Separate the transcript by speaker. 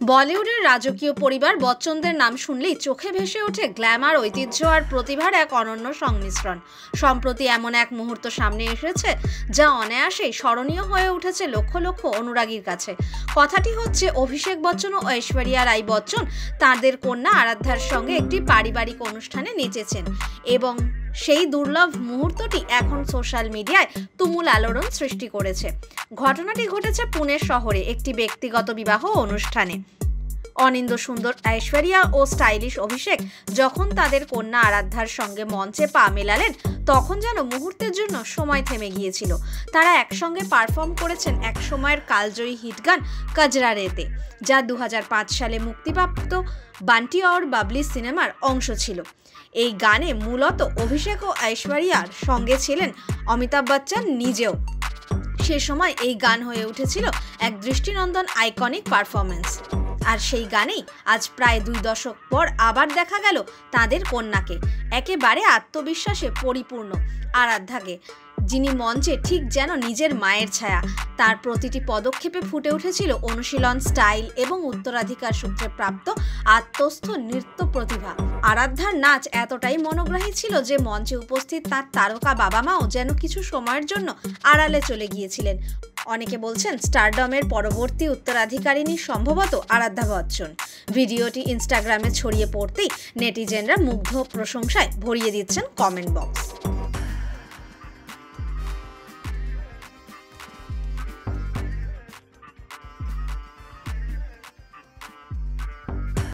Speaker 1: বলিউডের রাজকীয় পরিবার বচ্চনদের নাম শুনলেই চোখে ভেসে ওঠে গ্ল্যামার, ঐতিহ্য আর প্রতিভার এক অনন্য সংমিশ্রণ। সম্প্রতি এমন এক মুহূর্ত সামনে এসেছে যা অনায়াসেই স্মরণীয় হয়ে উঠেছে লক্ষ লক্ষ অনুরাগীর কাছে। কথাটি হচ্ছে অভিষেক বচ্চন ও ঐশ্বরিয়া রাই বচ্চন তাদের কন্যা আরাধ্যার সঙ্গে একটি পারিবারিক অনুষ্ঠানে নেচেছেন এবং সেই দুর্লভ মুহূর্তটি এখন সোশ্যাল মিডিয়ায় তুমুল আলোড়ন সৃষ্টি করেছে। ঘটনাটি ঘটেছে পুনে শহরে একটি ব্যক্তিগত বিবাহ অনুষ্ঠানে। অনিন্দ সুন্দর ঐশ্বরিয়া ও স্টাইলিশ অভিষেক যখন তাদের কন্যা আরাধ্যার সঙ্গে মঞ্চে পা মেলালেন, তখন যেন মুহূর্তের জন্য সময় থেমে গিয়েছিল। তারা একসঙ্গে পারফর্ম করেছেন এক সময়ের কালজয়ী হিট গান কজরা রেতে, যা 2005 সালে মুক্তিপ্রাপ্ত বান্টি और বাবলি সিনেমার অংশ ছিল। এই গানে মূলত অভিষেক ও ঐশ্বরিয়ার সঙ্গে ছিলেন অমিতাভ বচ্চন নিজেও। সে সময় এই গান হয়ে উঠেছিল এক দৃষ্টিনন্দন আইকনিক পারফরমেন্স। আর সেই গানেই আজ প্রায় 2 দশক পর আবার দেখা গেল তাদের কন্যাকে, একেবারে আত্মবিশ্বাসে পরিপূর্ণ আরাধ্যাকে, যিনি মঞ্চে ঠিক যেন নিজের মায়ের ছায়া। তার প্রতিটি পদক্ষেপে ফুটে উঠেছিল অনুশীলন, স্টাইল এবং উত্তরাধিকার সূত্রে প্রাপ্ত আত্মস্থ নৃত্য প্রতিভা। আরাধ্যার নাচ এতটাই মনোগ্রাহী ছিল যে মঞ্চে উপস্থিত তার তারকা বাবা মাও যেন কিছু সময়ের জন্য আড়ালে চলে গিয়েছিলেন। অনেকে বলছেন স্টারডমের পরবর্তী উত্তরাধিকারিণী সম্ভবত আরাধ্যা বচ্চন। ভিডিওটি ইনস্টাগ্রামে ছড়িয়ে পড়তেই নেটিজেনরা মুগ্ধ প্রশংসায় ভরিয়ে দিচ্ছেন কমেন্ট বক্স।